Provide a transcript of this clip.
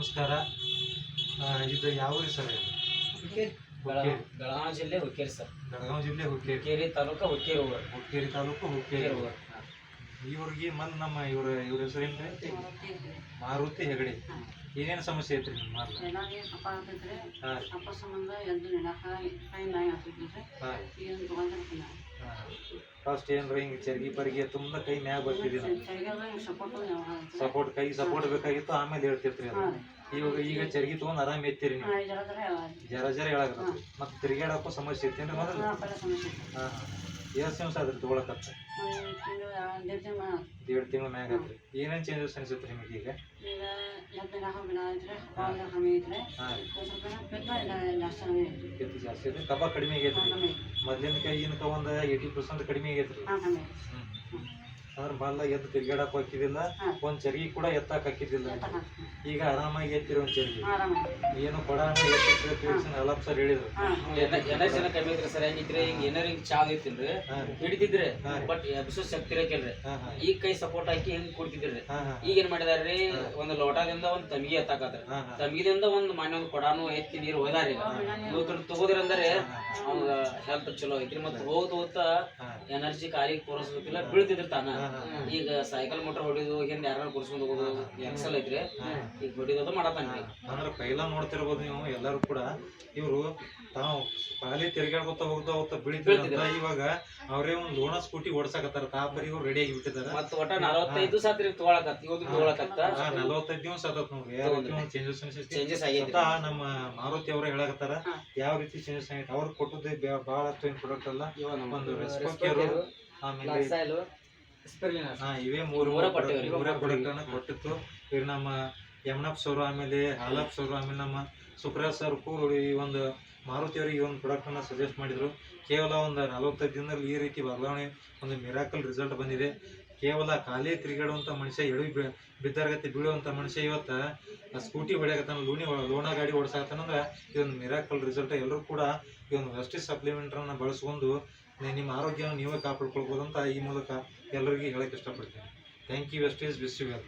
ನಮಸ್ಕಾರ. ಇದು ಯಾವ ಊರು ಸರ್? ಬೆಳಗಾವಿ ಜಿಲ್ಲೆ ಹುಕ್ಕೇರಿ ಸರ್. ಬೆಳಗಾವಿ ಜಿಲ್ಲೆ ಹುಕ್ಕೇರಿ ತಾಲೂಕು ಹುಕ್ಕೇರಿ ಊರು. ಹುಕ್ಕೇರಿ ತಾಲೂಕು ಹುಕ್ಕೇರಿ ಊರು. ಇವ್ರಿಗೆ ಮೊನ್ನೆ ನಮ್ಮ ಇವ್ರ ಹೆಸರು ಏನ್ರಿ? ಮಾರುತಿ ಹೆಗಡೆ. ಏನೇನು ಸಮಸ್ಯೆ ಐತ್ರಿ ನಿಮ್ಮ ಮಾರ್ಲ? ಫಸ್ಟ್ ಏನ್ರ ಹಿಂಗೆ ಚರ್ಗಿ ಪರ್ಗಿ ತುಂಬ ಕೈ ಮ್ಯಾಗ ಬರ್ತಿದ್ದಿಲ್ಲ, ಸಪೋರ್ಟ್ ಕೈ ಸಪೋರ್ಟ್ ಬೇಕಾಗಿತ್ತು, ಆಮೇಲೆ ಹೇಳ್ತಿರ್ತೀರಿ ಅದು. ಈಗ ಚರ್ಗಿ ತೊಗೊಂಡು ಆರಾಮ್ ಎತ್ತೀರಿ ನೀವು, ಜರ ಜರ ಹೇಳಾಕ ಮತ್ತೆ ತಿರ್ಗಾಡಕ್ಕೂ ಸಮಸ್ಯೆ ಇತ್ತೇನ್ರಿ ಮೊದಲು? ಎಷ್ಟು ದಿವಸ ಆದ್ರಿ ತೊಗೊಳಕತ್ತ? 1.5 ತಿಂಗಳ ಮ್ಯಾಗ ಆತ್ರಿ. ಏನೇನು ಚೇಂಜಸ್ ಅನ್ಸುತ್ತೆ ನಿಮಗೆ ಈಗ? ಜಾಸ್ತಿ ಐತಿ, ಕಬ್ಬ ಕಡಿಮೆ ಆಗೈತ್ರಿ. ಮೊದ್ಲಿನಕ ಈಗಿನಕ ಒಂದು 80% ಕಡಿಮೆ ಆಗೈತ್ರಿ. ಅಂದ್ರೆ ಮೊದಲ ಎದ್ದು ತಿರ್ಗಾಡಕ್ ಹಾಕಿದಿಲ್ಲ, ಒಂದ್ ಚರ್ಗಿ ಕೂಡ ಎತ್ತಾಕ್ ಹಾಕಿದ್ದಿಲ್ಲ. ಈಗ ಆರಾಮಾಗಿ ಎತ್ತಿರಿ ಒಂದ್ ಚರ್ಗಿ, ಏನು ಕೊಡಾನ ಅಲಪ್ ಸರ್ ಹೇಳಿದ್ರು. ಎನರ್ಜಿನ ಕಮ್ಮಿ ಐತ್ರಿ ಸರ್. ಹೆಂಗಿದ್ರೆ ಈಗ ಏನಾರ ಹಿಂಗ್ ಚಾಲ್ ಐತಿಲ್ರಿ, ಹಿಡಿತಿದ್ರೆ ಬಟ್ ಎಬ್ಸೋ ಶಕ್ತಿ ಇರಕಿಲ್ರಿ. ಈಗ ಕೈ ಸಪೋರ್ಟ್ ಹಾಕಿ ಹಿಂಗ್ ಕುಡ್ತಿದ್ರಿ. ಈಗ ಏನ್ ಮಾಡಿದಾರ್ರಿ, ಒಂದು ಲೋಟದಿಂದ ಒಂದ್ ತಮಿಗೆ ಎತ್ತಾಕತ್ರಿ, ತಮಿಗಿದಿಂದ ಒಂದ್ ಮನೆ ಒಂದ್ ಕೊಡಾನು ಎತ್ತಿ ನೀರು ಹೋದಾರಿ. ಇವತ್ತು ತಗೋದ್ರಂದ್ರೆ ಅವ್ನ ಹೆಲ್ತ್ ಚಲೋ ಐತ್ರಿ. ಮತ್ ಹೋಗ್ತಾ ಎನರ್ಜಿ ಕಾಲಿಗೆ ಪೂರೈಸೋದಿಲ್ಲ, ಬೀಳ್ತಿದ್ರಿ ತಾನ. ಈಗ ಸೈಕಲ್ ಮೋಟರ್ ಹೊಡಿಯೋದು ಹಿಂದೆ ಯಾರು ಕುರ್ಸ್ಕೊಂಡು ಹೋಗೋದು ಎಕ್ಸಲ್ ಐತ್ರಿ. ಈಗ ಹೊಡಿಯೋದು ಮಾಡತಾನ್ರಿ. ಅಂದ್ರೆ ಪೈಲ ನೋಡ್ತಿರ್ಬೋದು ನೀವು ಎಲ್ಲರೂ ಕೂಡ, ಇವ್ರು ತಾವು ಖಾಲಿ ತಿರ್ಗಾಡ್ಕೊತ ಹೋಗ್ತಾ ಬೀಳ್ತಿದ್ರ. ಇವಾಗ ಅವ್ರೇ ಒಂದ್ ಲೋಣ ಸ್ಕೂಟಿ ಓಡ್ಸಾಕತ್ತಾರ, ತಾಪರಿ ಇವ್ರು ರೆಡಿ ಆಗಿ ಬಿಟ್ಟಿದಾರ. ಮತ್ತ ಒಟ್ಟ 45 ಸಾತ್ರಿ ತೊಗೊಳಕತ್ತ, ಇವತ್ತು ತೊಗೊಳಕತ್ತ 45 ದಿವಸ ಆತತ್ ನೋಡ್ರಿ. ಚೇಂಜಸ್ ಆಗೈತಿ. ನಮ್ಮ ಮಾರುತಿ ಅವ್ರ ಹೇಳಕತ್ತಾರ ಯಾವ ರೀತಿ ಚೇಂಜಸ್ ಆಗೈತಿ. ಅವ್ರು ಕೊಟ್ಟದ್ದು ಬಹಳಷ್ಟು ಏನ್ ಪ್ರಾಡಕ್ಟ್ ಅಲ್ಲ, ಒಂದು ರೆಸ್ಪೆಕ್ಟ್, ಆಮೇಲೆ ಇವೇ ಮೂರೇ ಪ್ರಾಡಕ್ಟ್ ಅನ್ನ ಕೊಟ್ಟಿತ್ತು. ಇವ್ರು ನಮ್ಮ ಯಮನಪ್ ಸರ್, ಆಮೇಲೆ ಹಾಲಪ್ ಸರ್, ಆಮೇಲೆ ನಮ್ಮ ಸುಪ್ರಾಜ್ ಸರ್ ಕೂಡ ಈ ಒಂದು ಮಾರುತಿ ಅವರಿಗೆ ಈ ಒಂದು ಪ್ರಾಡಕ್ಟ್ ಅನ್ನ ಸಜೆಸ್ಟ್ ಮಾಡಿದ್ರು. ಕೇವಲ ಒಂದು 45 ದಿನದಲ್ಲಿ ಈ ರೀತಿ ಬದಲಾವಣೆ, ಒಂದು ಮಿರಾಕಲ್ ರಿಸಲ್ಟ್ ಬಂದಿದೆ. ಕೇವಲ ಖಾಲಿ ತಿರುಗಾಡುವಂಥ ಮನುಷ್ಯ, ಎಳಿ ಬಿದ್ದಾರಗತ್ತೆ ಬೀಳುವಂಥ ಮನುಷ್ಯ ಇವತ್ತು ಸ್ಕೂಟಿ ಹೊಡ್ಯಾಕತ್ತಾನ, ಲೋಣ ಗಾಡಿ ಓಡಿಸಾಕತ್ತಾನಂದ್ರೆ ಇದೊಂದು ಮಿರಾಕಲ್ ರಿಸಲ್ಟ್. ಎಲ್ಲರೂ ಕೂಡ ಈ ಒಂದು ವೆಸ್ಟೀಜ್ ಸಪ್ಲಿಮೆಂಟ್ರನ್ನ ಬಳಸ್ಕೊಂಡು ನಿಮ್ಮ ಆರೋಗ್ಯನ ನೀವೇ ಕಾಪಾಡ್ಕೊಳ್ಬೋದು ಅಂತ ಈ ಮೂಲಕ ಎಲ್ಲರಿಗೂ ಹೇಳಕ್ಕೆ ಇಷ್ಟಪಡ್ತೀನಿ. Thank you Vestige, wish you well.